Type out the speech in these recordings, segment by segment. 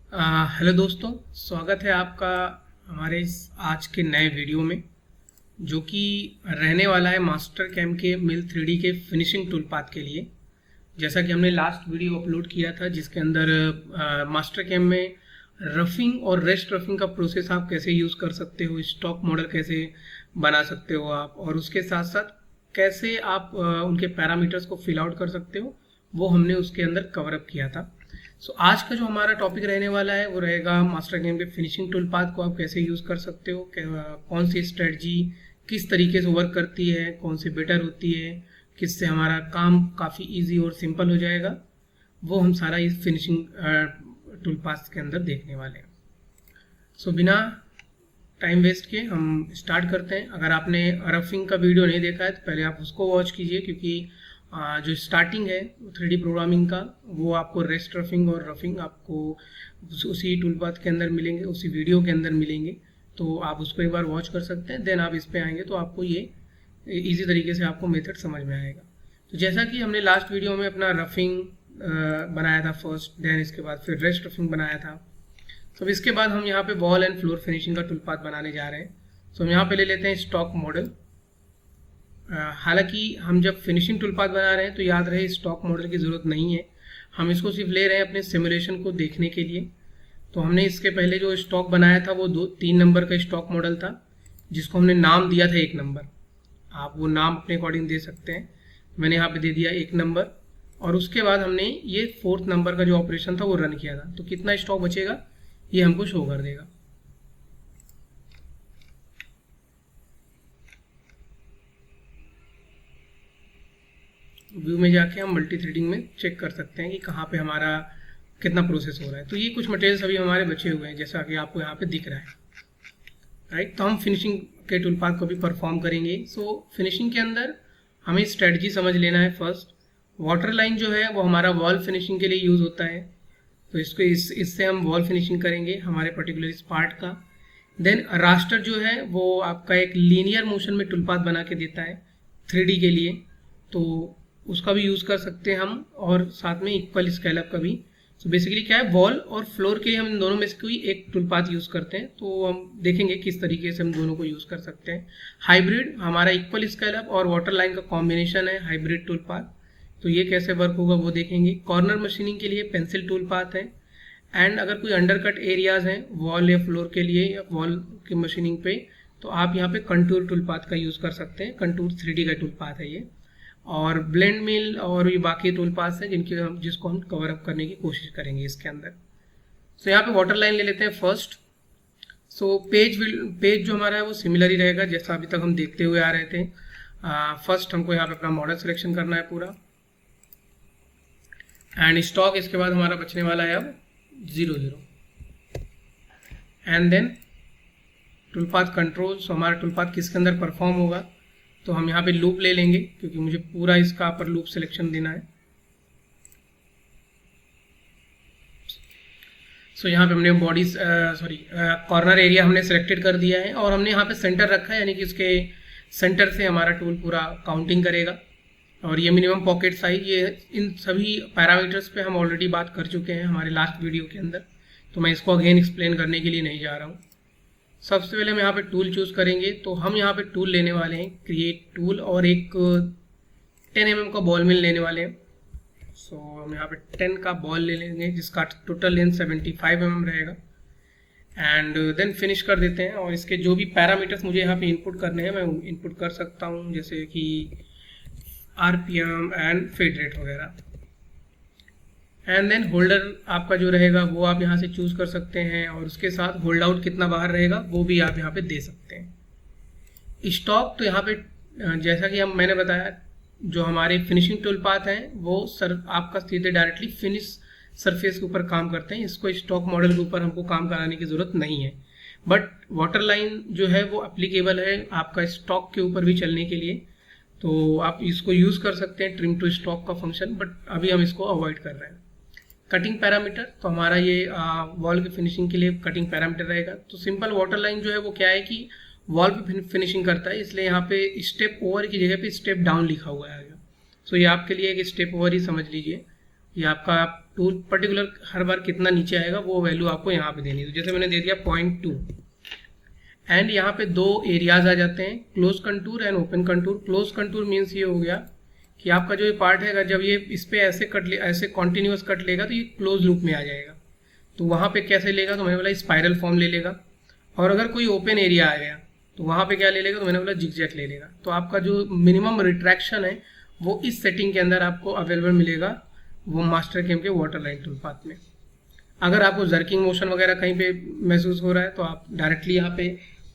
Hello दोस्तों, स्वागत है आपका हमारे इस आज के नए वीडियो में, जो कि रहने वाला है मास्टर कैम के मिल 3D के फिनिशिंग टूल पाथ के लिए। जैसा कि हमने लास्ट वीडियो अपलोड किया था जिसके अंदर मास्टर कैम में रफिंग और रेस्ट रफिंग का प्रोसेस आप कैसे यूज़ कर सकते हो, स्टॉक मॉडल कैसे बना सकते हो आप, और उसके साथ साथ कैसे आप उनके पैरामीटर्स को फिल आउट कर सकते हो, वो हमने उसके अंदर कवर अप किया था। सो आज का जो हमारा टॉपिक रहने वाला है वो रहेगा मास्टर कैम के फिनिशिंग टूल पाथ को आप कैसे यूज़ कर सकते हो, कौन सी स्ट्रेटजी किस तरीके से वर्क करती है, कौन सी बेटर होती है, किससे हमारा काम काफ़ी इजी और सिंपल हो जाएगा, वो हम सारा इस फिनिशिंग टूल पाथ के अंदर देखने वाले हैं। सो बिना टाइम वेस्ट किए हम स्टार्ट करते हैं। अगर आपने रफिंग का वीडियो नहीं देखा है तो पहले आप उसको वॉच कीजिए, क्योंकि जो स्टार्टिंग है 3D प्रोग्रामिंग का वो आपको रेस्ट रफिंग और रफिंग आपको उसी टूल पाथ के अंदर मिलेंगे, उसी वीडियो के अंदर मिलेंगे। तो आप उसको एक बार वॉच कर सकते हैं, देन आप इस पे आएंगे तो आपको ये इजी तरीके से आपको मेथड समझ में आएगा। तो जैसा कि हमने लास्ट वीडियो में अपना रफिंग बनाया था फर्स्ट, देन इसके बाद फिर रेस्ट रफिंग बनाया था। तो इसके बाद हम यहाँ पे वॉल एंड फ्लोर फिनिशिंग का टूल पाथ बनाने जा रहे हैं। तो हम यहाँ पे ले लेते हैं स्टॉक मॉडल। हालांकि हम जब फिनिशिंग टूल पाथ बना रहे हैं तो याद रहे स्टॉक मॉडल की ज़रूरत नहीं है, हम इसको सिर्फ ले रहे हैं अपने सिमुलेशन को देखने के लिए। तो हमने इसके पहले जो स्टॉक बनाया था वो 3 नंबर का स्टॉक मॉडल था, जिसको हमने नाम दिया था 1 नंबर। आप वो नाम अपने अकॉर्डिंग दे सकते हैं, मैंने यहाँ पे दे दिया 1 नंबर। और उसके बाद हमने ये 4th नंबर का जो ऑपरेशन था वो रन किया था। तो कितना स्टॉक बचेगा ये हमको शो कर देगा। व्यू में जाके हम मल्टी थ्रेडिंग में चेक कर सकते हैं कि कहाँ पे हमारा कितना प्रोसेस हो रहा है। तो ये कुछ मटेरियल्स अभी हमारे बचे हुए हैं, जैसा कि आपको यहाँ पे दिख रहा है, राइट। तो हम फिनिशिंग के टूल पाथ को भी परफॉर्म करेंगे। सो फिनिशिंग के अंदर हमें स्ट्रेटजी समझ लेना है। फर्स्ट, वाटर लाइन जो है वो हमारा वॉल फिनिशिंग के लिए यूज़ होता है, तो इसको इससे हम वॉल फिनिशिंग करेंगे हमारे पर्टिकुलर इस पार्ट का। देन रास्टर जो है वो आपका एक लीनियर मोशन में टूल पाथ बना के देता है 3D के लिए, तो उसका भी यूज़ कर सकते हैं हम, और साथ में इक्वल स्केलअप का भी। तो बेसिकली क्या है, वॉल और फ्लोर के लिए हम इन दोनों में से कोई एक टूल पाथ यूज़ करते हैं। तो हम देखेंगे किस तरीके से हम दोनों को यूज़ कर सकते हैं। हाइब्रिड हमारा इक्वल स्केलअप और वाटर लाइन का कॉम्बिनेशन है हाइब्रिड टूल पाथ, तो ये कैसे वर्क होगा वो देखेंगे। कॉर्नर मशीनिंग के लिए पेंसिल टूल पाथ है। एंड अगर कोई अंडरकट एरियाज हैं वॉल या फ्लोर के लिए या वॉल की मशीनिंग पे, तो आप यहाँ पे कंटूर टूल पाथ का यूज़ कर सकते हैं। कंटूर 3D का टूल पाथ है ये। और ब्लेंड मिल और भी बाकी टूल पाथ्स हैं जिसको हम कवर अप करने की कोशिश करेंगे इसके अंदर। सो यहाँ पे वाटर लाइन ले लेते हैं फर्स्ट। सो पेज जो हमारा है वो सिमिलर ही रहेगा जैसा अभी तक हम देखते हुए आ रहे थे। फर्स्ट हमको यहाँ पे अपना मॉडल सिलेक्शन करना है पूरा, एंड स्टॉक इसके बाद हमारा बचने वाला है अब 00। And then tool path control. So हमारा टूल पाथ किसके अंदर परफॉर्म होगा, तो हम यहाँ पे लूप ले लेंगे क्योंकि मुझे पूरा इसका अपर लूप सिलेक्शन देना है। सो यहाँ पे हमने बॉडी कॉर्नर एरिया हमने सिलेक्टेड कर दिया है, और हमने यहाँ पे सेंटर रखा है, यानी कि इसके सेंटर से हमारा टूल पूरा काउंटिंग करेगा। और ये मिनिमम पॉकेट साइज, ये इन सभी पैरामीटर्स पे हम ऑलरेडी बात कर चुके हैं हमारे लास्ट वीडियो के अंदर, तो मैं इसको अगेन एक्सप्लेन करने के लिए नहीं जा रहा हूँ। सबसे पहले हम यहाँ पे टूल चूज़ करेंगे, तो हम यहाँ पे टूल लेने वाले हैं क्रिएट टूल, और एक 10 mm का बॉल मिल लेने वाले हैं। सो हम यहाँ पे 10 का बॉल ले लेंगे जिसका टोटल लेंथ 75 mm रहेगा। एंड देन फिनिश कर देते हैं, और इसके जो भी पैरामीटर्स मुझे यहाँ पे इनपुट करने हैं मैं इनपुट कर सकता हूँ, जैसे कि RPM एंड फीड रेट वगैरह। एंड देन होल्डर आपका जो रहेगा वो आप यहाँ से चूज़ कर सकते हैं, और उसके साथ होल्ड आउट कितना बाहर रहेगा वो भी आप यहाँ पे दे सकते हैं। स्टॉक तो यहाँ पे जैसा कि मैंने बताया, जो हमारे फिनिशिंग टूल पाथ हैं वो आपका सीधे डायरेक्टली फिनिश सरफेस के ऊपर काम करते हैं, इसको स्टॉक मॉडल के ऊपर हमको काम कराने की ज़रूरत नहीं है। बट वाटर लाइन जो है वो अप्लीकेबल है आपका स्टॉक के ऊपर भी चलने के लिए, तो आप इसको यूज़ कर सकते हैं ट्रिम टू स्टॉक का फंक्शन, बट अभी हम इसको अवॉइड कर रहे हैं। कटिंग पैरामीटर, तो हमारा ये वॉल की फिनिशिंग के लिए कटिंग पैरामीटर रहेगा। तो सिंपल वाटर लाइन जो है वो क्या है कि वॉल पे फिनिशिंग करता है, इसलिए यहाँ पे स्टेप ओवर की जगह पे स्टेप डाउन लिखा हुआ है। सो ये आपके लिए एक स्टेप ओवर ही समझ लीजिए। ये आपका टूल पर्टिकुलर हर बार कितना नीचे आएगा वो वैल्यू आपको यहाँ पे देनी है। तो जैसे मैंने दे दिया 0.2 एंड यहाँ पे दो एरियाज आ जाते हैं, close contour and open contour. Close contour means ये हो गया कि आपका जो ये पार्ट है अगर जब ये इस पे ऐसे कॉन्टिन्यूस कट लेगा तो ये क्लोज लूप में आ जाएगा। तो वहाँ पे कैसे लेगा, तो मैंने बोला स्पाइरल फॉर्म ले लेगा। और अगर कोई ओपन एरिया आ गया तो वहाँ पे क्या ले लेगा, तो मैंने बोला जिगजैग ले लेगा। तो आपका जो मिनिमम रिट्रैक्शन है वो इस सेटिंग के अंदर आपको अवेलेबल मिलेगा वो मास्टर कैम के वाटर लाइन टूल पाथ में। अगर आपको जर्किंग मोशन वगैरह कहीं पे महसूस हो रहा है तो आप डायरेक्टली यहाँ पे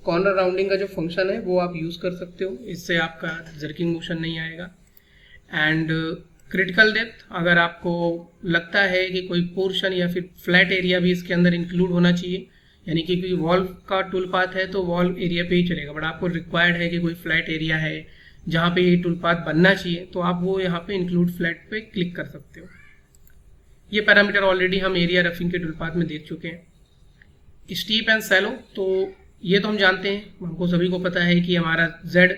कॉर्नर राउंडिंग का जो फंक्शन है वो आप यूज़ कर सकते हो, इससे आपका जर्किंग मोशन नहीं आएगा। एंड क्रिटिकल डेप्थ, अगर आपको लगता है कि कोई पोर्शन या फिर फ्लैट एरिया भी इसके अंदर इंक्लूड होना चाहिए, यानी कि कोई वॉल्व का टूल पाथ है तो वॉल्व एरिया पे ही चलेगा, बट आपको रिक्वायर्ड है कि कोई फ्लैट एरिया है जहाँ पे ये टूल पाथ बनना चाहिए तो आप वो यहाँ पे इंक्लूड फ्लैट पे क्लिक कर सकते हो। ये पैरामीटर ऑलरेडी हम एरिया रफिंग के टूल पाथ में देख चुके हैं। स्टीप एंड सैलो, तो ये तो हम जानते हैं, हमको सभी को पता है कि हमारा Z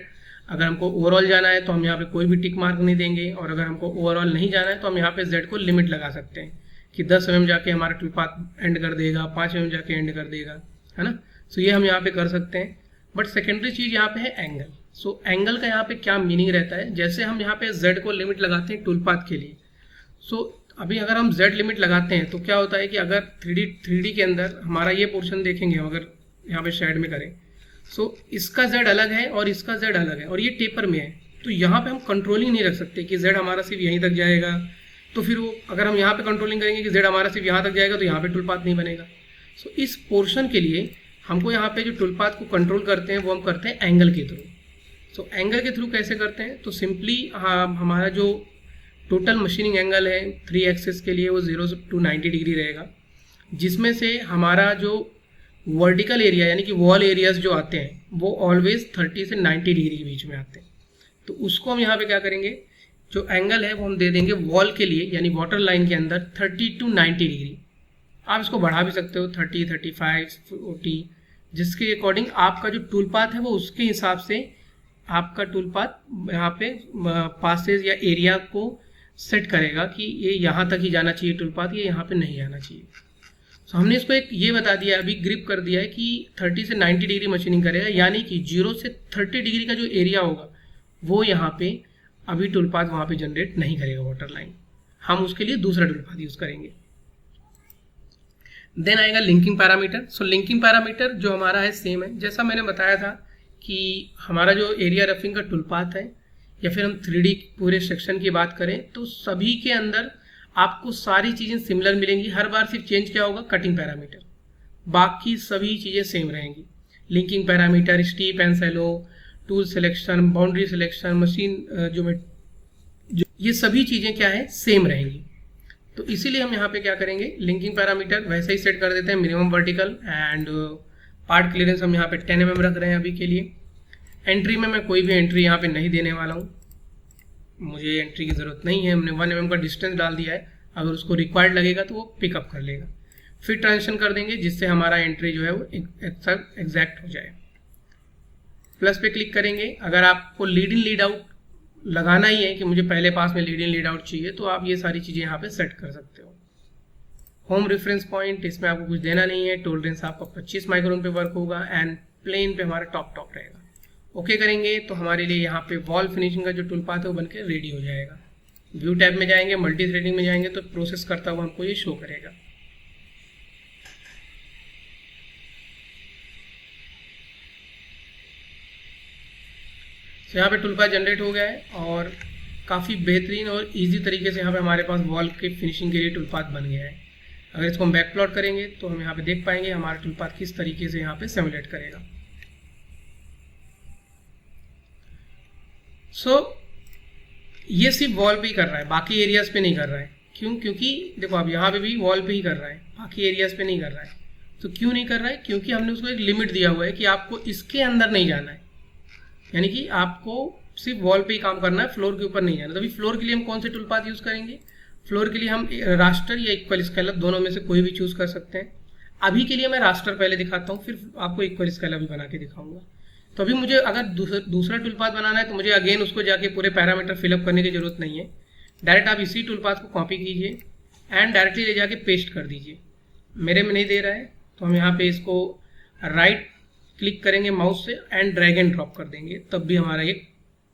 अगर हमको ओवरऑल जाना है तो हम यहाँ पे कोई भी टिक मार्क नहीं देंगे, और अगर हमको ओवरऑल नहीं जाना है तो हम यहाँ पे Z को लिमिट लगा सकते हैं कि 10 mm जाके हमारा टूल पाथ एंड कर देगा, 5 mm जाके एंड कर देगा, है ना। सो ये हम यहाँ पे कर सकते हैं। बट सेकेंडरी चीज़ यहाँ पे है एंगल। सो एंगल का यहाँ पे क्या मीनिंग रहता है, जैसे हम यहाँ पे Z को लिमिट लगाते हैं टूल पाथ के लिए। सो अभी अगर हम Z लिमिट लगाते हैं तो क्या होता है कि अगर 3D के अंदर हमारा ये पोर्शन देखेंगे, अगर यहाँ पे शेड में करें, सो इसका Z अलग है और इसका Z अलग है और ये टेपर में है, तो यहाँ पे हम कंट्रोलिंग नहीं रख सकते कि Z हमारा सिर्फ यहीं तक जाएगा। तो फिर वो अगर हम यहाँ पे कंट्रोलिंग करेंगे कि Z हमारा सिर्फ यहाँ तक जाएगा तो यहाँ पे टूल पाथ नहीं बनेगा। सो इस पोर्शन के लिए हमको यहाँ पे जो टूल पाथ को कंट्रोल करते हैं वो हम करते हैं एंगल के थ्रू। सो एंगल के थ्रू कैसे करते हैं, तो सिंपली हमारा जो टोटल मशीनिंग एंगल है 3 एक्सिस के लिए वो 0 to 90 डिग्री रहेगा, जिसमें से हमारा जो वर्टिकल एरिया यानी कि वॉल एरियाज जो आते हैं वो ऑलवेज 30 से 90 डिग्री के बीच में आते हैं। तो उसको हम यहाँ पे क्या करेंगे, जो एंगल है वो हम दे देंगे वॉल के लिए यानी वाटर लाइन के अंदर 30 to 90 डिग्री। आप इसको बढ़ा भी सकते हो 30, 35, 40, जिसके अकॉर्डिंग आपका जो टूल पाथ है वो उसके हिसाब से आपका टूल पाथ यहाँ पे पासेज या एरिया को सेट करेगा कि ये यहाँ तक ही जाना चाहिए टूल पाथ, ये यहाँ पे नहीं जाना चाहिए। तो हमने इसको एक ये बता दिया, अभी ग्रिप कर दिया है कि 30 से 90 डिग्री मशीनिंग करेगा, यानी कि 0 से 30 डिग्री का जो एरिया होगा वो यहाँ पे अभी टूल पाथ वहाँ पे जनरेट नहीं करेगा वाटर लाइन, हम उसके लिए दूसरा टूल पाथ यूज़ करेंगे। देन आएगा लिंकिंग पैरामीटर। सो लिंकिंग पैरामीटर जो हमारा है सेम है, जैसा मैंने बताया था कि हमारा जो एरिया रफिंग का टूल पाथ है या फिर हम 3D पूरे सेक्शन की बात करें तो सभी के अंदर आपको सारी चीज़ें सिमिलर मिलेंगी। हर बार सिर्फ चेंज क्या होगा, कटिंग पैरामीटर, बाकी सभी चीज़ें सेम रहेंगी। Linking parameter, steep and shallow, tool selection, boundary selection, machine ये सभी चीज़ें क्या है, सेम रहेंगी। तो इसीलिए हम यहाँ पे क्या करेंगे, लिंकिंग पैरामीटर वैसे ही सेट कर देते हैं, minimum vertical and part clearance हम यहाँ पे 10 mm रख रहे हैं अभी के लिए। एंट्री में मैं कोई भी एंट्री यहाँ पे नहीं देने वाला हूँ, मुझे एंट्री की ज़रूरत नहीं है। हमने 1 mm का डिस्टेंस डाल दिया है, अगर उसको रिक्वायर्ड लगेगा तो वो पिकअप कर लेगा। फिर ट्रांजिशन कर देंगे जिससे हमारा एंट्री जो है वो एग्जैक्ट हो जाए। प्लस पे क्लिक करेंगे। अगर आपको लीड इन लीड आउट लगाना ही है कि मुझे पहले पास में लीड इन लीड आउट चाहिए तो आप ये सारी चीज़ें यहाँ पे सेट कर सकते हो। होम रेफरेंस पॉइंट, इसमें आपको कुछ देना नहीं है। टॉलरेंस आपका 25 माइक्रोन पे वर्क होगा एंड प्लेन पे हमारा टॉप रहेगा। ओके करेंगे तो हमारे लिए यहाँ पे वॉल फिनिशिंग का जो टूल पाथ है वो बनकर रेडी हो जाएगा। व्यू टैब में जाएंगे, मल्टी थ्रेडिंग में जाएंगे तो प्रोसेस करता हुआ हमको ये शो करेगा। तो यहाँ पे टूल पाथ जनरेट हो गया है और काफ़ी बेहतरीन और इजी तरीके से यहाँ पे हमारे पास वॉल के फिनिशिंग के लिए टूल पाथ बन गया है। अगर इसको हम बैक प्लॉट करेंगे तो हम यहाँ पे देख पाएंगे हमारा टूल पाथ किस तरीके से यहाँ पे सिमुलेट करेगा। ये सिर्फ वॉल पे ही कर रहा है, बाकी एरियाज पे नहीं कर रहा है। क्यों? क्योंकि देखो अब यहाँ पे भी वॉल पे ही कर रहा है, बाकी एरियाज पे नहीं कर रहा है। तो क्यों नहीं कर रहा है? क्योंकि हमने उसको एक लिमिट दिया हुआ है कि आपको इसके अंदर नहीं जाना है, यानी कि आपको सिर्फ वॉल पे ही काम करना है, फ्लोर के ऊपर नहीं जाना। तो अभी फ्लोर के लिए हम कौन से टूल पाथ यूज़ करेंगे? फ्लोर के लिए हम रास्टर या इक्वल स्केलर दोनों में से कोई भी चूज़ कर सकते हैं। अभी के लिए मैं रास्टर पहले दिखाता हूँ, फिर आपको इक्वल स्केलर भी बना के दिखाऊंगा। तो अभी मुझे अगर दूसरा टूल पाथ बनाना है तो मुझे अगेन उसको जाके पूरे पैरामीटर फिलअप करने की जरूरत नहीं है। डायरेक्ट आप इसी टूल पाथ को कॉपी कीजिए एंड डायरेक्टली ले जाके पेस्ट कर दीजिए। मेरे में नहीं दे रहा है तो हम यहाँ पे इसको राइट क्लिक करेंगे माउस से एंड ड्रैग एंड ड्रॉप कर देंगे, तब भी हमारा ये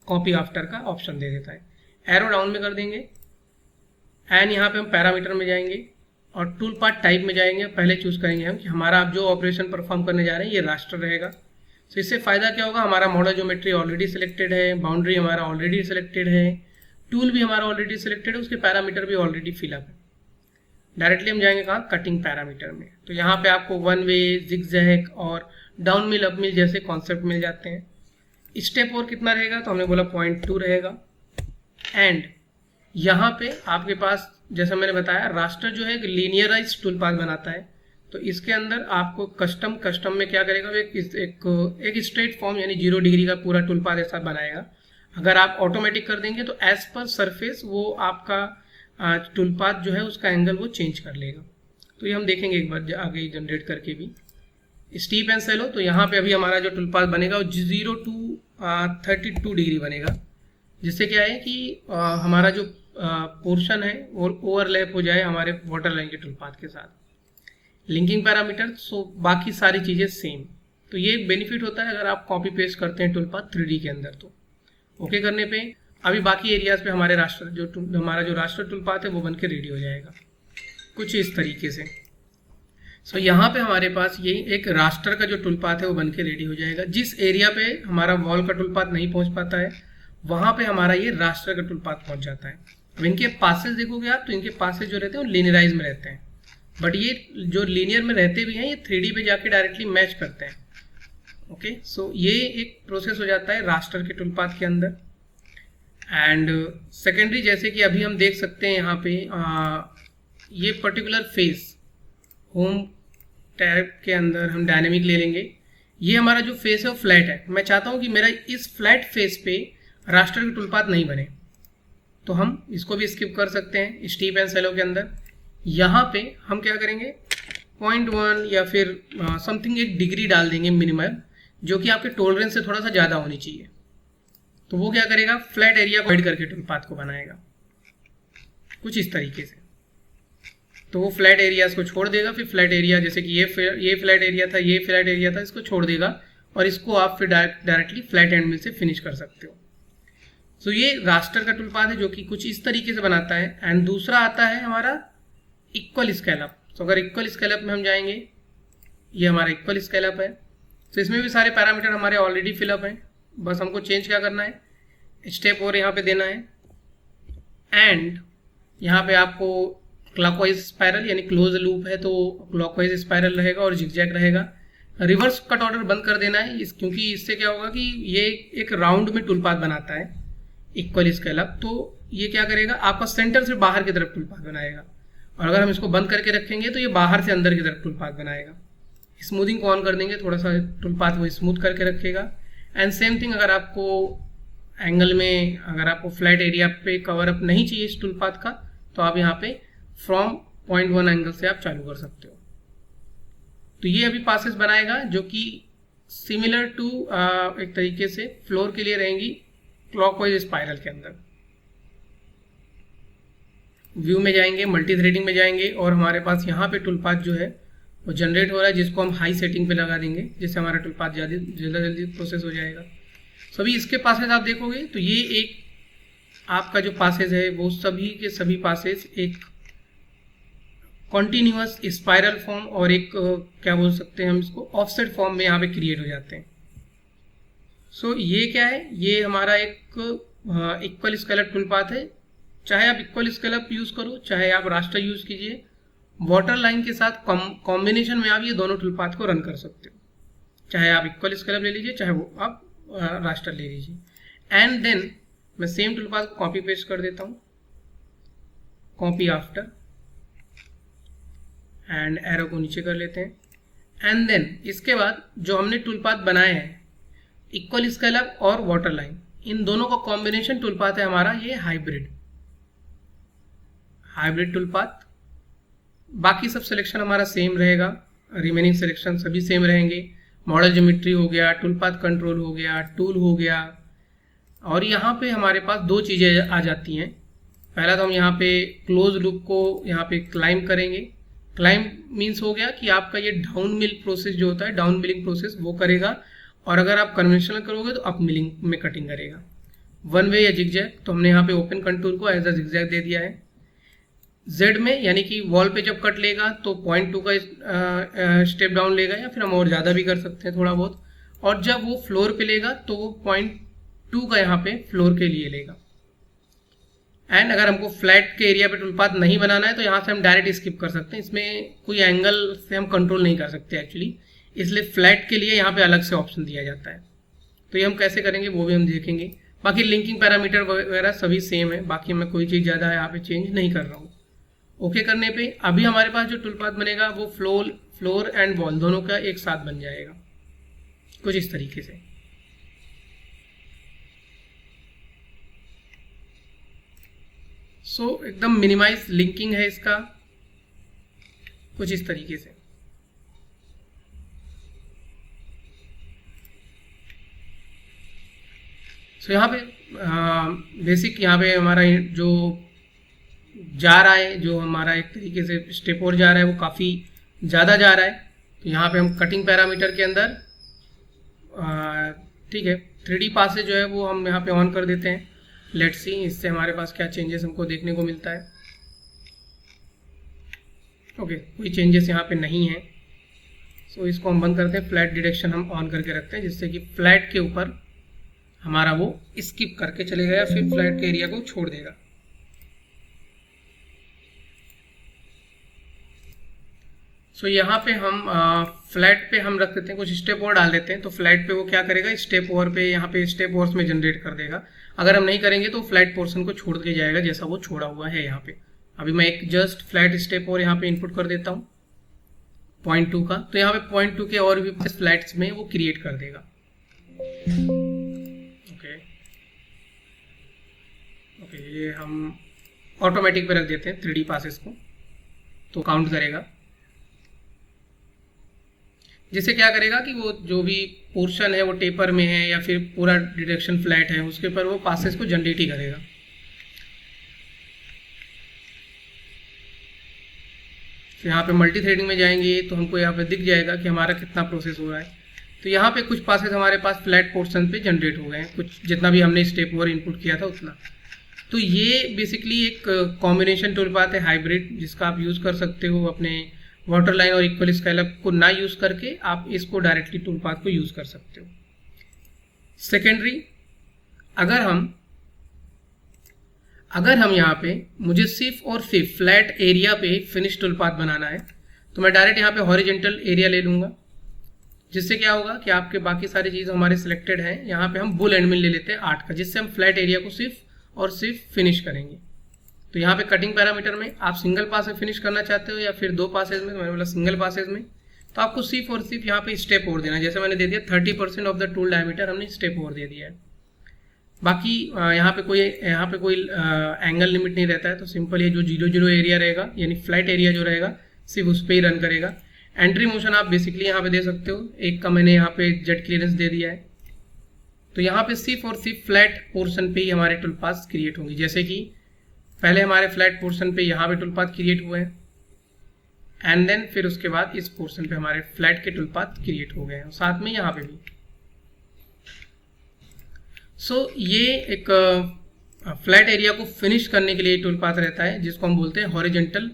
कॉपी आफ्टर का ऑप्शन दे देता है। एरो डाउन में कर देंगे एंड यहाँ पे हम पैरामीटर में जाएंगे और टूल पार्ट टाइप में जाएंगे। पहले चूज करेंगे हम कि हमारा आप जो ऑपरेशन परफॉर्म करने जा रहे हैं ये रास्टर रहेगा। तो इससे फायदा क्या होगा, हमारा मॉडल ज्योमेट्री ऑलरेडी सिलेक्टेड है, बाउंड्री हमारा ऑलरेडी सिलेक्टेड है, टूल भी हमारा ऑलरेडी सिलेक्टेड है, उसके पैरामीटर भी ऑलरेडी फिलअप है। डायरेक्टली हम जाएंगे कहाँ, कटिंग पैरामीटर में। तो यहाँ पे आपको वन वे, जिगजैग और डाउन मिल, अप मिल जैसे कॉन्सेप्ट मिल जाते हैं। स्टेप और कितना रहेगा, तो हमने बोला 0.2 रहेगा। एंड यहाँ पे आपके पास जैसा मैंने बताया रास्टर जो है एक लीनियराइज टूल पाथ बनाता है। तो इसके अंदर आपको कस्टम में क्या करेगा, एक स्ट्रेट फॉर्म यानी 0 डिग्री का पूरा टूल पाथ ऐसा बनाएगा। अगर आप ऑटोमेटिक कर देंगे तो एज पर सरफेस वो आपका टूल पाथ जो है उसका एंगल वो चेंज कर लेगा। तो ये हम देखेंगे एक बार आगे जनरेट करके भी। स्टीप एंड सेलो, तो यहाँ पे अभी हमारा जो टूल पाथ बनेगा वो 0 to 32 डिग्री बनेगा, जिससे क्या है कि हमारा जो पोर्शन है वो ओवरलैप हो जाए हमारे वाटर लाइन के टूल पाथ के साथ। लिंकिंग पैरामीटर, सो बाकी सारी चीज़ें सेम। तो ये एक बेनिफिट होता है अगर आप कॉपी पेस्ट करते हैं टूल पाथ 3D के अंदर। तो ओके करने पे अभी बाकी एरियाज पे हमारे हमारा जो रास्टर टूल पाथ है वो बन के रेडी हो जाएगा कुछ इस तरीके से। सो यहाँ पे हमारे पास ये एक रास्टर का जो टूल पाथ है वो बन के रेडी हो जाएगा। जिस एरिया पे हमारा वॉल का टूल पाथ नहीं पहुँच पाता है वहाँ पे हमारा ये रास्टर का टूल पाथ पहुँच जाता है। अब इनके पासेज देखोगे आप तो इनके पासेज जो रहते हैं वो लीनियराइज में रहते हैं, बट ये जो लीनियर में रहते भी हैं ये 3D पे जाके डायरेक्टली मैच करते हैं। ओके, सो ये एक प्रोसेस हो जाता है रास्टर के टूल पाथ के अंदर। एंड सेकेंडरी, जैसे कि अभी हम देख सकते हैं यहाँ पे ये पर्टिकुलर फेस होम टैब के अंदर हम डायनेमिक ले लेंगे। ये हमारा जो फेस है वो फ्लैट है। मैं चाहता हूँ कि मेरा इस फ्लैट फेस पे रास्टर के टूल पाथ नहीं बने, तो हम इसको भी स्किप कर सकते हैं स्टीप एंड सेलो के अंदर। यहाँ पे हम क्या करेंगे 0.1 या फिर समथिंग 1 डिग्री डाल देंगे मिनिमम, जो कि आपके टॉलरेंस से थोड़ा सा ज़्यादा होनी चाहिए। तो वो क्या करेगा, फ्लैट एरिया को हाइड करके टूल पाथ को बनाएगा कुछ इस तरीके से। तो वो फ्लैट एरियाज को छोड़ देगा, फिर फ्लैट एरिया जैसे कि ये फ्लैट एरिया था, ये फ्लैट एरिया था, इसको छोड़ देगा और इसको आप फिर डायरेक्टली फ्लैट एंड मिल से फिनिश कर सकते हो। सो ये रास्टर का टूल पाथ है जो कि कुछ इस तरीके से बनाता है। एंड दूसरा आता है हमारा इक्वल स्केलअप। तो अगर इक्वल स्केलअप में हम जाएंगे, ये हमारा इक्वल स्केलअप है। तो इसमें भी सारे पैरामीटर हमारे ऑलरेडी फिलअप हैं, बस हमको चेंज क्या करना है, स्टेप और यहाँ पे देना है। एंड यहाँ पे आपको क्लॉकवाइज स्पाइरल यानी क्लोज लूप है तो क्लॉकवाइज स्पाइरल रहेगा और जिगजैग रहेगा। रिवर्स कट ऑर्डर बंद कर देना है क्योंकि इससे क्या होगा कि ये एक राउंड में टूल पाथ बनाता है इक्वल स्केलअप। तो ये क्या करेगा, आपका सेंटर से बाहर की तरफ टूल पाथ बनाएगा, और अगर हम इसको बंद करके रखेंगे तो ये बाहर से अंदर की तरफ टूल पाथ बनाएगा। स्मूथिंग को ऑन कर देंगे, थोड़ा सा टूल पाथ वो स्मूथ करके रखेगा। एंड सेम थिंग, अगर आपको एंगल में, अगर आपको फ्लैट एरिया पे कवर अप नहीं चाहिए इस टूल पाथ का, तो आप यहाँ पे फ्रॉम 0.1 एंगल से आप चालू कर सकते हो। तो ये अभी पासेस बनाएगा जो कि सिमिलर टू एक तरीके से फ्लोर के लिए रहेंगी क्लॉकवाइज स्पाइरल के अंदर। व्यू में जाएंगे, मल्टी थ्रेडिंग में जाएंगे और हमारे पास यहाँ पे टूल पाथ जो है वो जनरेट हो रहा है, जिसको हम हाई सेटिंग पे लगा देंगे, जिससे हमारा टूल पाथ जल्दी प्रोसेस हो जाएगा। सभी इसके पासेज आप देखोगे तो ये एक आपका जो पासेज है वो सभी के सभी पासेज एक कॉन्टिन्यूअस स्पाइरल फॉर्म और एक क्या बोल सकते हैं हम इसको, ऑफसेट फॉर्म में यहाँ पे क्रिएट हो जाते हैं। सो ये क्या है, ये हमारा एक इक्वल स्केलअप टूल पाथ है। चाहे आप इक्वल स्केलअप यूज़ करो, चाहे आप रास्टर यूज़ कीजिए, वाटर लाइन के साथ कॉम्बिनेशन में आप ये दोनों टूल पाथ को रन कर सकते हो। चाहे आप इक्वल स्केलअप ले लीजिए, चाहे वो आप रास्टर ले लीजिए। एंड देन मैं सेम टूल पाथ को कॉपी पेस्ट कर देता हूँ, कॉपी आफ्टर, एंड एरो को नीचे कर लेते हैं। एंड देन इसके बाद जो हमने टूल पाथ बनाए हैं इक्वल स्केलअप और वाटर लाइन, इन दोनों का कॉम्बिनेशन टूल पाथ है हमारा ये हाइब्रिड टूल पाथ। बाकी सब सिलेक्शन हमारा सेम रहेगा, रिमेनिंग सिलेक्शन सभी सेम रहेंगे। मॉडल ज्योमेट्री हो गया, टूल पाथ कंट्रोल हो गया, टूल हो गया। और यहाँ पे हमारे पास दो चीज़ें आ जाती हैं। पहला तो हम यहाँ पे क्लोज लूप को यहाँ पे क्लाइम करेंगे। क्लाइम मीन्स हो गया कि आपका ये डाउन मिल प्रोसेस जो होता है, डाउन मिलिंग प्रोसेस वो करेगा, और अगर आप कन्वेंशनल करोगे तो अप मिलिंग में कटिंग करेगा। वन वे या जिगजैग, तो हमने यहाँ पे ओपन कंटूर को एज अ जिगजैग दे दिया है। जेड में यानी कि वॉल पे जब कट लेगा तो 0.2 का स्टेप डाउन लेगा, या फिर हम और ज़्यादा भी कर सकते हैं थोड़ा बहुत, और जब वो फ्लोर पे लेगा तो वो 0.2 का यहाँ पे फ्लोर के लिए लेगा। एंड अगर हमको फ्लैट के एरिया पे टूल पाथ नहीं बनाना है तो यहाँ से हम डायरेक्ट स्किप कर सकते हैं, इसमें कोई एंगल से हम कंट्रोल नहीं कर सकते एक्चुअली, इसलिए फ्लैट के लिए यहाँ पे अलग से ऑप्शन दिया जाता है। तो ये हम कैसे करेंगे वो भी हम देखेंगे। बाकी लिंकिंग पैरामीटर वगैरह सभी सेम है, बाकी मैं कोई चीज़ ज़्यादा यहाँ पे चेंज नहीं कर रहा हूँ। ओके करने पे अभी हमारे पास जो टूल पाथ बनेगा वो फ्लोर एंड वॉल दोनों का एक साथ बन जाएगा कुछ इस तरीके से। सो एकदम मिनिमाइज लिंकिंग है इसका कुछ इस तरीके से। सो यहाँ पे बेसिक यहाँ पे हमारा जो जा रहा है, जो हमारा एक तरीके से स्टेप और जा रहा है वो काफ़ी ज़्यादा जा रहा है। तो यहाँ पे हम कटिंग पैरामीटर के अंदर ठीक है 3D पासेज जो है वो हम यहाँ पे ऑन कर देते हैं। लेट्स सी इससे हमारे पास क्या चेंजेस हमको देखने को मिलता है। ओके कोई चेंजेस यहाँ पे नहीं है। सो इसको हम बंद करते हैं, फ्लैट डिटेक्शन हम ऑन करके रखते हैं जिससे कि फ्लैट के ऊपर हमारा वो स्किप करके चलेगा या फिर फ्लैट के एरिया को छोड़ देगा। सो यहाँ पे हम फ्लैट पे हम रख देते हैं, कुछ स्टेप ओवर डाल देते हैं। तो फ्लैट पे वो क्या करेगा, स्टेप ओवर पे यहाँ पे स्टेप ओवर्स में जनरेट कर देगा। अगर हम नहीं करेंगे तो फ्लैट पोर्शन को छोड़ के जाएगा जैसा वो छोड़ा हुआ है यहाँ पे। अभी मैं एक जस्ट फ्लैट स्टेप और यहाँ पे इनपुट कर देता हूँ 0.2 का, तो यहाँ पे 0.2 के और भी फ्लैट्स में वो क्रिएट कर देगा। ओके ये हम ऑटोमेटिक पे रख देते हैं 3D पासेस को, तो काउंट करेगा। जिससे क्या करेगा कि वो जो भी पोर्शन है वो टेपर में है या फिर पूरा डिटेक्शन फ्लैट है उसके ऊपर वो पासेस को जनरेट ही करेगा। तो यहाँ पे मल्टी थ्रेडिंग में जाएंगे तो हमको यहाँ पे दिख जाएगा कि हमारा कितना प्रोसेस हो रहा है। तो यहाँ पे कुछ पासेस हमारे पास फ्लैट पोर्शन पे जनरेट हो गए हैं, कुछ जितना भी हमने स्टेप ओवर इनपुट किया था उतना। तो ये बेसिकली एक कॉम्बिनेशन टूल पाथ है हाइब्रिड, जिसका आप यूज़ कर सकते हो अपने वाटर लाइन और इक्वल स्केलअप को ना यूज़ करके आप इसको डायरेक्टली टूल पाथ को यूज़ कर सकते हो। सेकेंडरी अगर हम यहाँ पे मुझे सिर्फ और सिर्फ फ्लैट एरिया पे फिनिश टूल पाथ बनाना है तो मैं डायरेक्ट यहाँ पे हॉरिजेंटल एरिया ले लूँगा, जिससे क्या होगा कि आपके बाकी सारी चीज़ हमारे सिलेक्टेड हैं। यहाँ पे हम बुल एंड मिल ले लेते हैं 8 का, जिससे हम फ्लैट एरिया को सिर्फ और सिर्फ फिनिश करेंगे। तो यहाँ पे कटिंग पैरामीटर में आप सिंगल पास में फिनिश करना चाहते हो या फिर 2 पासेज में, मैंने बोला सिंगल पासेज में, तो आपको सिर्फ और सिर्फ यहाँ पे स्टेप ओवर देना है। जैसे मैंने दे दिया 30% ऑफ द टूल डायमीटर हमने स्टेप ओवर दे दिया है। बाकी यहाँ पे कोई एंगल लिमिट नहीं रहता है, तो सिंपल ये जो 0 एरिया रहेगा यानी फ्लैट एरिया जो रहेगा सिर्फ उस पर ही रन करेगा। एंट्री मोशन आप बेसिकली यहाँ पे दे सकते हो, एक का मैंने यहाँ पे जेट क्लियरेंस दे दिया है। तो यहाँ पे सिर्फ और सिर्फ फ्लैट पोर्शन पे ही हमारे टूल पाथ क्रिएट होंगी। जैसे कि पहले हमारे फ्लैट पोर्शन पे यहाँ पे टूल पाथ क्रिएट हुए हैं एंड देन फिर उसके बाद इस पोर्शन पे हमारे फ्लैट के टूल पाथ क्रिएट हो गए हैं, साथ में यहाँ पे भी। सो ये एक फ्लैट एरिया को फिनिश करने के लिए टूल पाथ रहता है जिसको हम बोलते हैं हॉरिजेंटल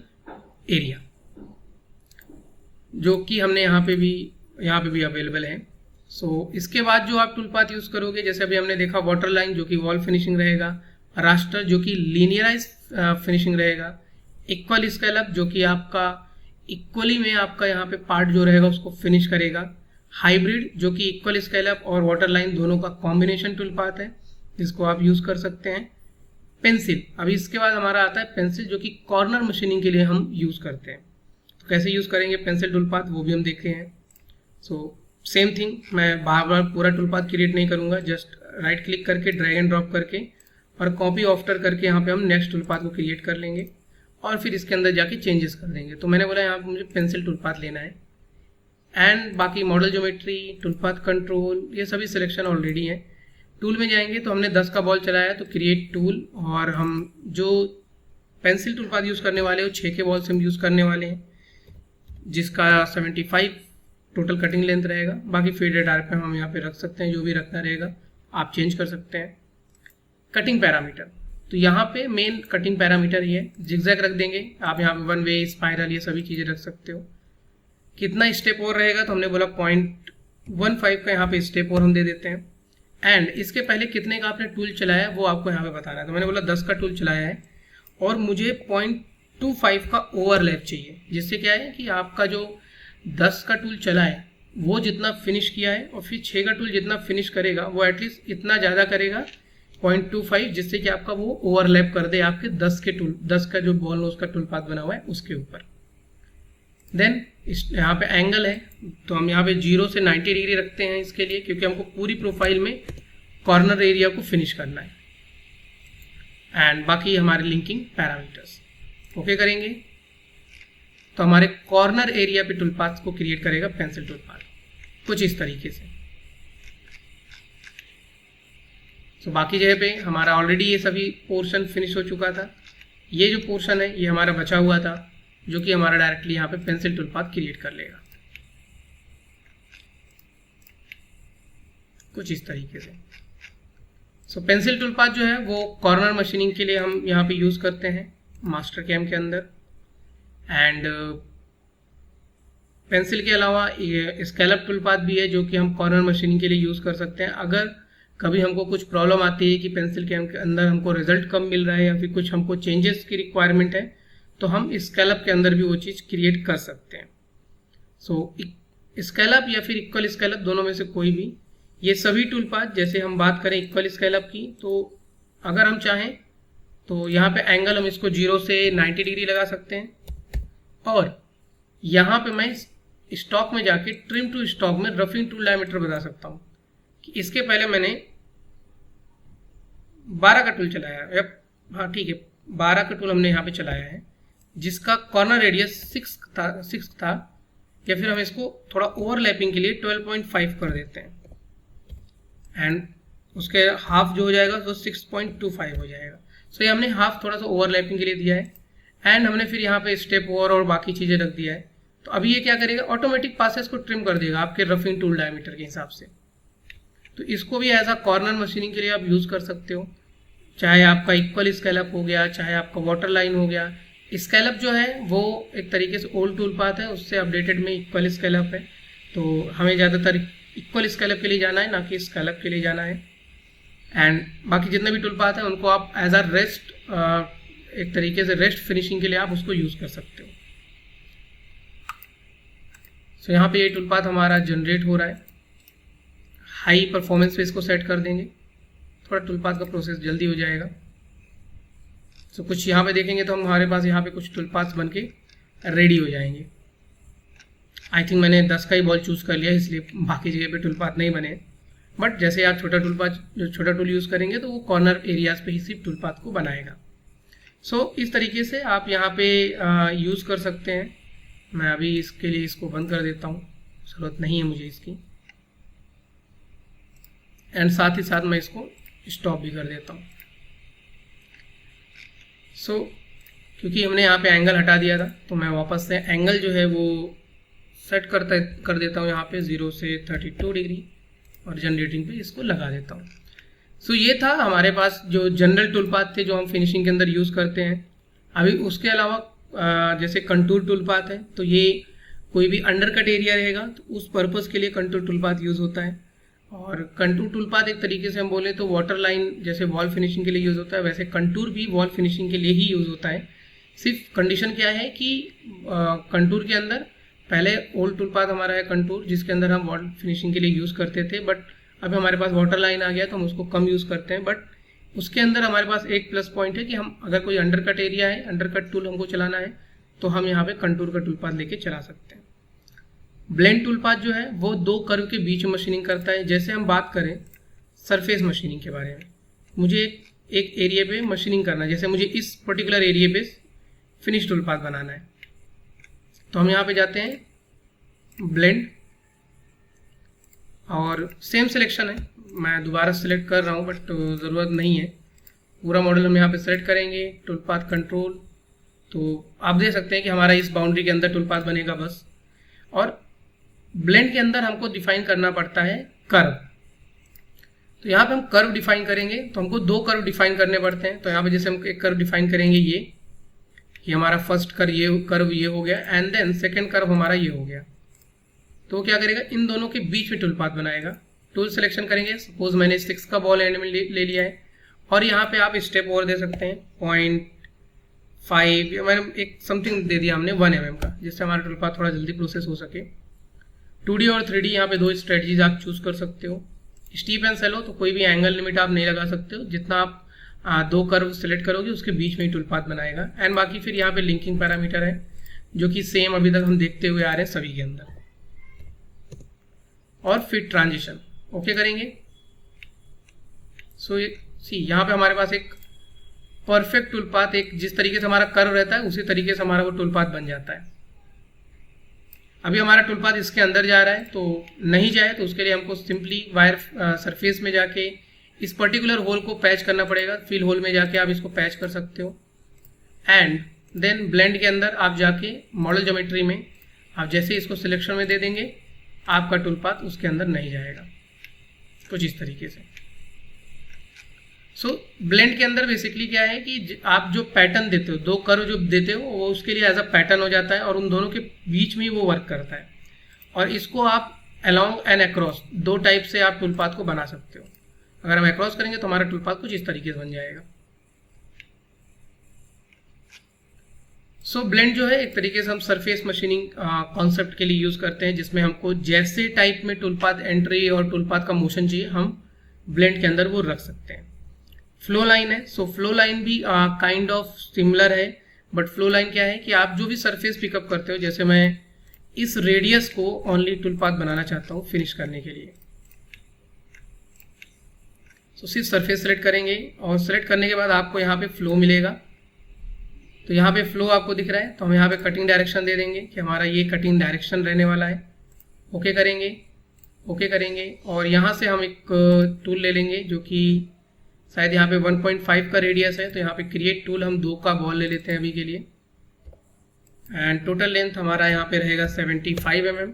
एरिया, जो कि हमने यहाँ पे भी अवेलेबल है। सो इसके बाद जो आप टूल पाथ यूज़ करोगे, जैसे अभी हमने देखा वाटर लाइन जो कि वॉल फिनिशिंग रहेगा, रास्टर जो कि लीनियराइज फिनिशिंग रहेगा, इक्वल स्केलअप जो कि आपका इक्वली में आपका यहाँ पे पार्ट जो रहेगा उसको फिनिश करेगा, हाइब्रिड जो कि इक्वल स्केलअप और वाटर लाइन दोनों का कॉम्बिनेशन टूल पाथ है जिसको आप यूज़ कर सकते हैं। पेंसिल, अभी इसके बाद हमारा आता है पेंसिल जो कि कॉर्नर मशीनिंग के लिए हम यूज़ करते हैं। तो कैसे यूज़ करेंगे पेंसिल टूल पाथ वो भी हम देखते हैं। सो सेम थिंग, मैं बार बार पूरा टूल पाथ क्रिएट नहीं करूँगा, जस्ट राइट क्लिक करके ड्रैग एंड ड्रॉप करके और कॉपी आफ्टर करके यहाँ पे हम नेक्स्ट टूल पाथ को क्रिएट कर लेंगे और फिर इसके अंदर जाके चेंजेस कर देंगे। तो मैंने बोला यहाँ पे मुझे पेंसिल टूल पाथ लेना है एंड बाकी model geometry, tool path control, ये सभी सिलेक्शन ऑलरेडी है। टूल में जाएंगे तो हमने 10 का बॉल चलाया तो क्रिएट टूल, और हम जो पेंसिल टूल पाथ यूज़ करने वाले हो 6 के बॉल्स हम यूज़ करने वाले हैं, जिसका 75 टोटल कटिंग लेंथ रहेगा। बाकी फेडेड आरपीएम हम यहाँ पे रख सकते हैं, जो भी रखना रहेगा आप चेंज कर सकते हैं। कटिंग पैरामीटर, तो यहाँ पे मेन कटिंग पैरामीटर ये है, जिगजैग रख देंगे आप, यहाँ पे 1 वे, स्पाइरल, ये सभी चीज़ें रख सकते हो। कितना स्टेप और रहेगा, तो हमने बोला 0.15 का यहाँ पे स्टेप और हम दे देते हैं। एंड इसके पहले कितने का आपने टूल चलाया है वो आपको यहाँ पे बताना है। तो मैंने बोला 10 का टूल चलाया है और मुझे 0.25 का ओवरलैप चाहिए, जिससे क्या है कि आपका जो 10 का टूल चला है वो जितना फिनिश किया है और फिर 6 का टूल जितना फिनिश करेगा वो एटलीस्ट इतना ज़्यादा करेगा 0.25, जिससे कि आपका वो ओवरलैप कर दे आपके 10 का जो बॉल नोज का टूल पाथ बना हुआ है उसके ऊपर। देन यहाँ पे एंगल है, तो हम यहाँ पे 0 से 90 डिग्री रखते हैं इसके लिए, क्योंकि हमको पूरी प्रोफाइल में कॉर्नर एरिया को फिनिश करना है। एंड बाकी हमारे लिंकिंग पैरामीटर्स ओके करेंगे तो हमारे कॉर्नर एरिया पे टूल पाथ को क्रिएट करेगा पेंसिल टूल पाथ, कुछ इस तरीके से। तो बाकी जगह पे हमारा ऑलरेडी ये सभी पोर्शन फिनिश हो चुका था। ये जो पोर्शन है ये हमारा बचा हुआ था, जो कि हमारा डायरेक्टली यहाँ पे पेंसिल टूल पाथ क्रिएट कर लेगा, कुछ इस तरीके से। सो पेंसिल टूल पाथ जो है वो कॉर्नर मशीनिंग के लिए हम यहाँ पे यूज़ करते हैं मास्टर कैम के अंदर। एंड पेंसिल के अलावा ये स्कैलप टूल पाथ भी है, जो कि हम कॉर्नर मशीनिंग के लिए यूज़ कर सकते हैं। अगर कभी हमको कुछ प्रॉब्लम आती है कि पेंसिल कैम के अंदर हमको रिजल्ट कम मिल रहा है या फिर कुछ हमको चेंजेस की रिक्वायरमेंट है, तो हम स्कैलप के अंदर भी वो चीज़ क्रिएट कर सकते हैं। सो स्कैलप या फिर इक्वल स्कैलप, दोनों में से कोई भी। ये सभी टूल पाथ, जैसे हम बात करें इक्वल स्कैलप की, तो अगर हम चाहें तो यहाँ पे एंगल हम इसको 0 से 90 डिग्री लगा सकते हैं, और यहाँ पे मैं स्टॉक में जाके ट्रिम टू स्टॉक में रफिंग टूल डायमीटर बता सकता हूँ कि इसके पहले मैंने 12 का टूल चलाया है, हाँ ठीक है 12 का टूल हमने यहाँ पे चलाया है, जिसका कॉर्नर रेडियस 6 था, या फिर हम इसको थोड़ा ओवरलैपिंग के लिए 12.5 कर देते हैं, एंड उसके हाफ जो हो जाएगा तो 6.25 हो जाएगा। सो ये हमने हाफ थोड़ा सा ओवरलैपिंग के लिए दिया है, एंड हमने फिर यहाँ पे स्टेप ओवर और बाकी चीज़ें रख दिया है। तो अभी ये क्या करेगा, ऑटोमेटिक पासेस को ट्रिम कर देगा आपके रफिंग टूल डायमीटर के हिसाब से। तो इसको भी एज अ कॉर्नर मशीनिंग के लिए आप यूज़ कर सकते हो, चाहे आपका इक्वल स्कैलप हो गया, चाहे आपका वाटर लाइन हो गया। स्कैलप जो है वो एक तरीके से ओल्ड टूल पाथ है, उससे अपडेटेड में इक्वल स्कैलप है। तो हमें ज़्यादातर इक्वल स्कैलप के लिए जाना है, ना कि स्कैलप के लिए जाना है। एंड बाकी जितने भी टूल पाथ हैं उनको आप एज अ रेस्ट, एक तरीके से रेस्ट फिनिशिंग के लिए आप उसको यूज़ कर सकते हो। सो यहाँ पे ये टूल पाथ हमारा जनरेट हो रहा है। हाई परफॉर्मेंस पे इसको सेट कर देंगे, थोड़ा टूल पाथ का प्रोसेस जल्दी हो जाएगा। सो कुछ यहाँ पे देखेंगे तो हमारे पास यहाँ पे कुछ टूल पाथ्स बन के रेडी हो जाएंगे। आई थिंक मैंने 10 का ही बॉल चूज़ कर लिया, इसलिए बाकी जगह पे टूल पाथ नहीं बने। बट जैसे आप छोटा टूल यूज़ करेंगे तो वो कॉर्नर एरियाज पे ही सिर्फ टूल पाथ को बनाएगा। सो इस तरीके से आप यहाँ पे यूज़ कर सकते हैं। मैं अभी इसके लिए इसको बंद कर देता हूँ, ज़रूरत नहीं है मुझे इसकी, एंड साथ ही साथ मैं इसको स्टॉप भी कर देता हूँ। सो क्योंकि हमने यहाँ पे एंगल हटा दिया था, तो मैं वापस से एंगल जो है वो सेट कर देता हूँ यहाँ पे 0 से 32 डिग्री, और जनरेटिंग पे इसको लगा देता हूँ। सो ये था हमारे पास जो जनरल टूल पाथ थे जो हम फिनिशिंग के अंदर यूज़ करते हैं। अभी उसके अलावा जैसे कंटूर टूल पाथ है, तो ये कोई भी अंडरकट एरिया रहेगा तो उस पर्पज़ के लिए कंटूर टूल पाथ यूज़ होता है। और कंटूर टूल पाथ एक तरीके से हम बोलें तो वाटर लाइन जैसे वॉल फिनिशिंग के लिए यूज़ होता है, वैसे कंटूर भी वॉल फिनिशिंग के लिए ही यूज़ होता है। सिर्फ कंडीशन क्या है कि कंटूर के अंदर पहले ओल्ड टूल पाथ हमारा है कंटूर, जिसके अंदर हम वॉल फिनिशिंग के लिए यूज़ करते थे, बट अभी हमारे पास वाटर लाइन आ गया तो हम उसको कम यूज़ करते हैं। बट उसके अंदर हमारे पास एक प्लस पॉइंट है कि हम अगर कोई अंडरकट एरिया है, अंडरकट टूल हमको चलाना है, तो हम यहाँ पे कंटूर का टूल पाथ लेके चला सकते हैं। ब्लेंड टूल पाथ जो है वो 2 कर्व के बीच में मशीनिंग करता है। जैसे हम बात करें सरफेस मशीनिंग के बारे में, मुझे एक एरिया पे मशीनिंग करना है, जैसे मुझे इस पर्टिकुलर एरिया पे फिनिश टूल पाथ बनाना है, तो हम यहाँ पे जाते हैं ब्लेंड, और सेम सिलेक्शन है, मैं दोबारा सेलेक्ट कर रहा हूँ बट ज़रूरत नहीं है। पूरा मॉडल हम यहाँ पे सेलेक्ट करेंगे, टूल पाथ कंट्रोल, तो आप देख सकते हैं कि हमारा इस बाउंड्री के अंदर टूल पाथ बनेगा बस। और ब्लेंड के अंदर हमको डिफाइन करना पड़ता है कर्व। तो यहाँ पे हम कर्व डिफाइन करेंगे, तो हमको 2 कर्व डिफाइन करने पड़ते हैं। तो यहाँ पे जैसे हम एक कर्व डिफाइन करेंगे, ये हमारा फर्स्ट कर्व ये हो गया, एंड देन सेकेंड कर्व हमारा ये हो गया। तो क्या करेगा, इन दोनों के बीच में टूल पाथ बनाएगा। टूल सिलेक्शन करेंगे, सपोज मैंने 6 का बॉल एंड में ले लिया है, और यहाँ पे आप स्टेप और दे सकते हैं 0.5 या मैंने एक समथिंग दे दिया हमने 1 mm का, जिससे हमारा टूल पाथ थोड़ा जल्दी प्रोसेस हो सके। 2D और 3D यहाँ पे 2 स्ट्रेटजीज आप चूज कर सकते हो। स्टीप एंड सेलो तो कोई भी एंगल लिमिट आप नहीं लगा सकते हो, जितना आप 2 कर्व सिलेक्ट करोगे उसके बीच में ही टूल पाथ बनाएगा। एंड बाकी फिर यहाँ पे लिंकिंग पैरामीटर है, जो कि सेम अभी तक हम देखते हुए आ रहे हैं सभी के अंदर। और फिर ट्रांजिशन ओके करेंगे। सो यहाँ पे हमारे पास एक परफेक्ट टूल पाथ, एक जिस तरीके से हमारा कर्व रहता है उसी तरीके से हमारा वो टूल पाथ बन जाता है। अभी हमारा टूल पाथ इसके अंदर जा रहा है, तो नहीं जाए तो उसके लिए हमको सिंपली वायर सरफेस में जाके इस पर्टिकुलर होल को पैच करना पड़ेगा। फिल होल में जाके आप इसको पैच कर सकते हो। एंड देन ब्लेंड के अंदर आप जाके मॉडल ज्योमेट्री में आप जैसे इसको सिलेक्शन में दे देंगे, आपका टूल पाथ उसके अंदर नहीं जाएगा, कुछ इस तरीके से। सो ब्लेंड के अंदर बेसिकली क्या है कि आप जो पैटर्न देते हो, 2 कर्व जो देते हो, वो उसके लिए एज अ पैटर्न हो जाता है और उन दोनों के बीच में ही वो वर्क करता है। और इसको आप अलोंग एंड अक्रॉस 2 टाइप से आप टूल पाथ को बना सकते हो। अगर हम अक्रॉस करेंगे तो हमारा टूल पाथ कुछ इस तरीके से बन जाएगा। सो ब्लेंड जो है एक तरीके से हम सरफेस मशीनिंग कॉन्सेप्ट के लिए यूज करते हैं, जिसमें हमको जैसे टाइप में टूल पाथ एंट्री और टूल पाथ का मोशन चाहिए हम ब्लेंड के अंदर वो रख सकते हैं। फ्लो लाइन है, सो फ्लो लाइन भी काइंड ऑफ सिमिलर है, बट फ्लो लाइन क्या है कि आप जो भी सरफेस पिकअप करते हो, जैसे मैं इस रेडियस को ओनली टूल पाथ बनाना चाहता हूँ फिनिश करने के लिए, तो सिर्फ सरफेस सेलेक्ट करेंगे और सेलेक्ट करने के बाद आपको यहाँ पे फ्लो मिलेगा। तो यहाँ पे फ्लो आपको दिख रहा है, तो हम यहाँ पे कटिंग डायरेक्शन दे देंगे कि हमारा ये कटिंग डायरेक्शन रहने वाला है। ओके करेंगे और यहाँ से हम एक टूल ले लेंगे जो कि शायद यहाँ पे 1.5 का रेडियस है, तो यहाँ पे क्रिएट टूल हम 2 का बॉल ले लेते हैं अभी के लिए। एंड टोटल लेंथ हमारा यहाँ पे रहेगा 75 mm।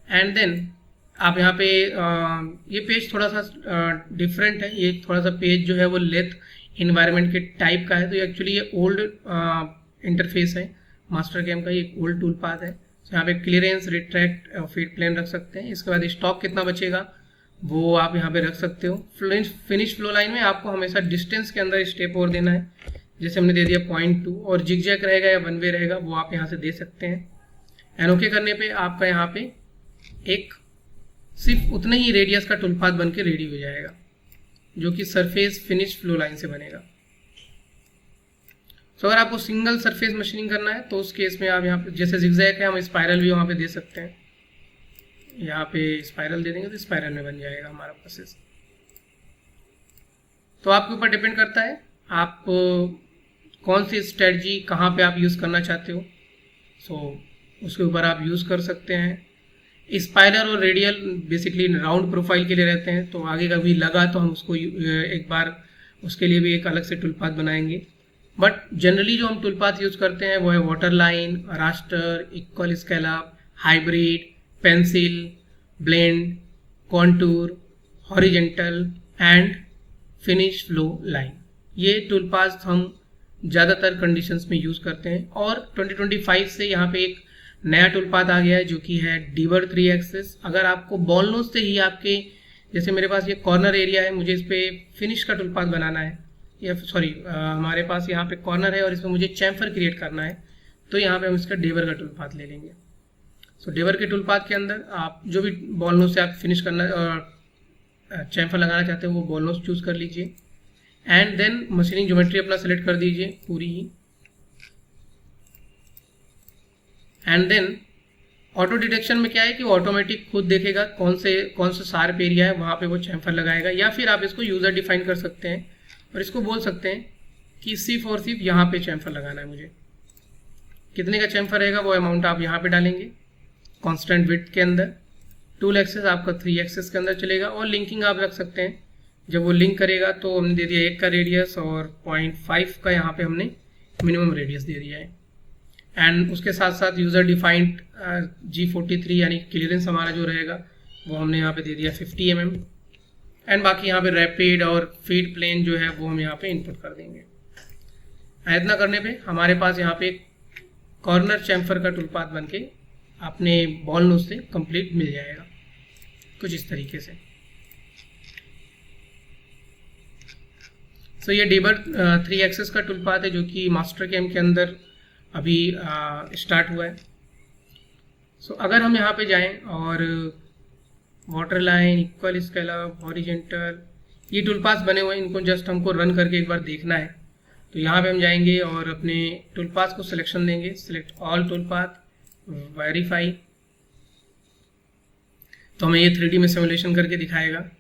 एंड देन आप यहाँ पे ये पेज थोड़ा सा डिफरेंट है, ये थोड़ा सा पेज जो है वो लेथ इन्वायरमेंट के टाइप का है। तो एक्चुअली ये ओल्ड इंटरफेस है मास्टर कैम का, ये ओल्ड टूल पाथ है। तो यहाँ पे क्लियरेंस, रिट्रैक्ट, फीड प्लेन रख सकते हैं। इसके बाद स्टॉक कितना बचेगा वो आप यहाँ पे रख सकते हो। फिनिश फ्लो लाइन में आपको हमेशा डिस्टेंस के अंदर स्टेप और देना है, जैसे हमने दे दिया 0.2, और जिगजैग रहेगा या 1 वे रहेगा वो आप यहाँ से दे सकते हैं। एंड ओके करने पे आपका यहाँ पे एक सिर्फ उतने ही रेडियस का टूल पाथ बन के रेडी हो जाएगा, जो कि सरफेस फिनिश फ्लो लाइन से बनेगा। तो अगर आपको सिंगल सरफेस मशीनिंग करना है तो उस केस में आप यहाँ पे जैसे जिगजैग है, हम स्पाइरल भी वहाँ पे दे सकते हैं। यहाँ पे स्पाइरल दे देंगे तो स्पाइरल में बन जाएगा हमारा प्रोसेस। तो आपके ऊपर डिपेंड करता है आप कौन सी स्ट्रेटजी कहाँ पे आप यूज़ करना चाहते हो, सो उसके ऊपर आप यूज़ कर सकते हैं। स्पाइरल और रेडियल बेसिकली राउंड प्रोफाइल के लिए रहते हैं, तो आगे कभी लगा तो हम उसको एक बार उसके लिए भी एक अलग से टूल पाथ बनाएंगे। बट जनरली जो हम टूल पाथ यूज़ करते हैं वो है water line, raster, equal scale-up, hybrid, pencil, blend, contour, horizontal and finish flow line. ये टूल पाथ हम ज़्यादातर कंडीशंस में यूज़ करते हैं। और 2025 से यहाँ पे एक नया टूल पाथ आ गया है जो कि है डीवर 3 एक्सेस। अगर आपको बॉल नोज से ही आपके, जैसे मेरे पास ये कॉर्नर एरिया है, मुझे इस पर फिनिश का टूल पाथ बनाना है, या सॉरी हमारे पास यहाँ पे कॉर्नर है और इसमें मुझे चैम्फर क्रिएट करना है, तो यहाँ पे हम इसका डेवर का टूल पाथ ले लेंगे। सो डेवर के टूल पाथ के अंदर आप जो भी बॉल नोज से आप फिनिश करना चैम्फर लगाना चाहते हो वो बॉल नोज चूज़ कर लीजिए। एंड देन मशीनिंग ज्योमेट्री अपना सेलेक्ट कर दीजिए पूरी ही। एंड देन ऑटो डिटेक्शन में क्या है कि वो ऑटोमेटिक खुद देखेगा कौन सा शार्प एरिया है, वहाँ पे वो चैम्फर लगाएगा। या फिर आप इसको यूज़र डिफाइन कर सकते हैं और इसको बोल सकते हैं कि सिर्फ और सिर्फ यहाँ पे चैम्फर लगाना है मुझे। कितने का चैम्फर रहेगा वो अमाउंट आप यहाँ पे डालेंगे कांस्टेंट विड्थ के अंदर। टूल एक्सेस आपका 3 एक्सेस के अंदर चलेगा। और लिंकिंग आप रख सकते हैं, जब वो लिंक करेगा तो हमने दे दिया 1 का रेडियस और 0.5 का यहाँ पे हमने मिनिमम रेडियस दे दिया है। एंड उसके साथ साथ यूज़र डिफाइंड G43 यानी क्लियरेंस हमारा जो रहेगा वो हमने यहाँ पे दे दिया 50 mm। एंड बाकी यहाँ पे रैपिड और फीड प्लेन जो है वो हम यहाँ पे इनपुट कर देंगे। इतना करने पे हमारे पास यहाँ पे कॉर्नर चैम्फर का टूल पाथ बन के अपने बॉल नोज से कंप्लीट मिल जाएगा कुछ इस तरीके से। सो ये डीबग 3 एक्सेस का टूल पाथ है जो कि मास्टर कैम के अंदर अभी स्टार्ट हुआ है। सो अगर हम यहाँ पे जाएं और water line, equal scale-up, horizontal, ये टूल पाथ बने हुए हैं, इनको जस्ट हमको रन करके एक बार देखना है। तो यहाँ पे हम जाएंगे और अपने टूल पाथ को सिलेक्शन देंगे, select all tool path, verify. तो हमें ये 3D में सिमुलेशन करके दिखाएगा।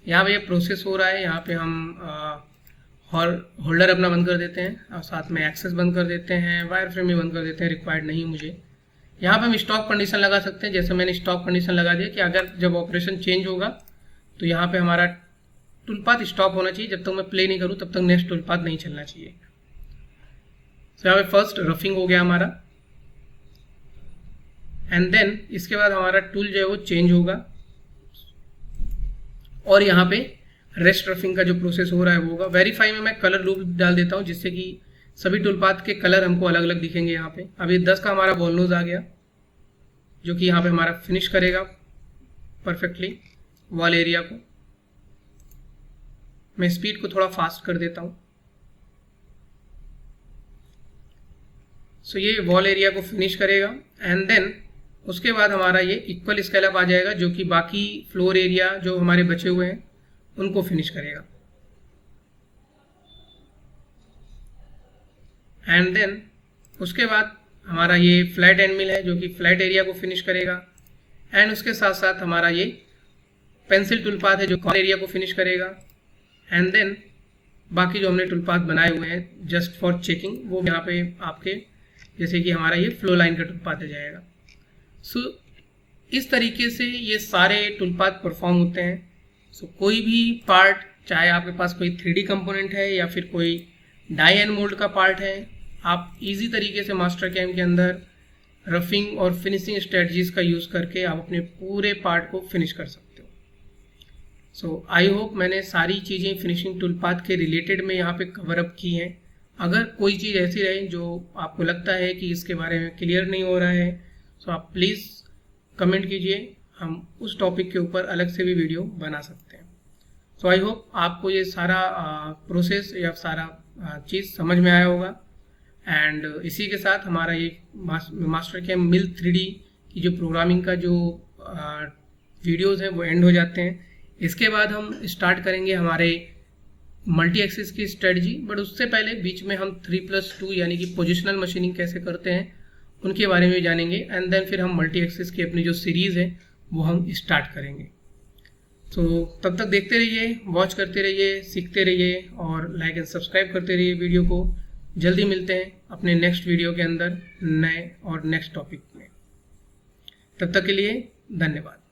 यहाँ पे ये प्रोसेस हो रहा है। यहाँ पे हम होल्डर अपना बंद कर देते हैं और साथ में एक्सेस बंद कर देते हैं, वायर फ्रेम भी बंद कर देते हैं, रिक्वायर्ड नहीं मुझे। यहाँ पे हम स्टॉप कंडीशन लगा सकते हैं, जैसे मैंने स्टॉप कंडीशन लगा दिया कि अगर जब ऑपरेशन चेंज होगा तो यहाँ पे हमारा टूल पाथ स्टॉप होना चाहिए, जब तक मैं प्ले नहीं करूँ तब तक नेक्स्ट टूल पाथ नहीं चलना चाहिए। तो यहाँ पे फर्स्ट रफिंग हो गया हमारा, एंड देन इसके बाद हमारा टूल जो है वो चेंज होगा और यहाँ पे रेस्ट रफिंग का जो प्रोसेस हो रहा है वो होगा। वेरीफाई में मैं कलर लूप डाल देता हूँ जिससे कि सभी टूल पाथ के कलर हमको अलग अलग दिखेंगे। यहाँ पे अभी 10 का हमारा बॉल नोज आ गया जो कि यहाँ पे हमारा फिनिश करेगा परफेक्टली वॉल एरिया को। मैं स्पीड को थोड़ा फास्ट कर देता हूँ। सो ये वॉल एरिया को फिनिश करेगा एंड देन उसके बाद हमारा ये इक्वल स्केलअप आ जाएगा जो कि बाकी फ्लोर एरिया जो हमारे बचे हुए हैं उनको फिनिश करेगा। एंड देन उसके बाद हमारा ये फ्लैट एंड मिल है जो कि फ्लैट एरिया को फिनिश करेगा। एंड उसके साथ साथ हमारा ये पेंसिल टूल पाथ है जो कॉर्नर एरिया को फिनिश करेगा। एंड देन बाकी जो हमने टूल पाथ बनाए हुए हैं जस्ट फॉर चेकिंग वो यहाँ पे आपके जैसे कि हमारा ये फ्लो लाइन का टूल पाथ आ जाएगा। सो इस तरीके से ये सारे टूल पाथ परफॉर्म होते हैं। सो कोई भी पार्ट, चाहे आपके पास कोई 3D कंपोनेंट है या फिर कोई डाई एंड मोल्ड का पार्ट है, आप इजी तरीके से मास्टर कैम के अंदर रफिंग और फिनिशिंग स्ट्रेटजीज का यूज़ करके आप अपने पूरे पार्ट को फिनिश कर सकते हो। सो आई होप मैंने सारी चीज़ें फिनिशिंग टूल पाथ के रिलेटेड में यहाँ पे कवर अप की हैं। अगर कोई चीज़ ऐसी रहे जो आपको लगता है कि इसके बारे में क्लियर नहीं हो रहा है तो आप प्लीज़ कमेंट कीजिए, हम उस टॉपिक के ऊपर अलग से भी वीडियो बना सकते हैं। सो आई होप आपको ये सारा प्रोसेस या सारा चीज़ समझ में आया होगा। एंड इसी के साथ हमारा ये मास्टर कैम मिल 3D की जो प्रोग्रामिंग का जो वीडियोस हैं वो एंड हो जाते हैं। इसके बाद हम स्टार्ट करेंगे हमारे मल्टी एक्सिस की स्ट्रेटजी, बट उससे पहले बीच में हम 3+2 यानी कि पोजिशनल मशीनिंग कैसे करते हैं उनके बारे में जानेंगे। एंड देन फिर हम मल्टी एक्सिस की अपनी जो सीरीज़ है वो हम स्टार्ट करेंगे। तो तब तक देखते रहिए, वॉच करते रहिए, सीखते रहिए और लाइक एंड सब्सक्राइब करते रहिए वीडियो को। जल्दी मिलते हैं अपने नेक्स्ट वीडियो के अंदर नए और नेक्स्ट टॉपिक में। तब तक के लिए धन्यवाद।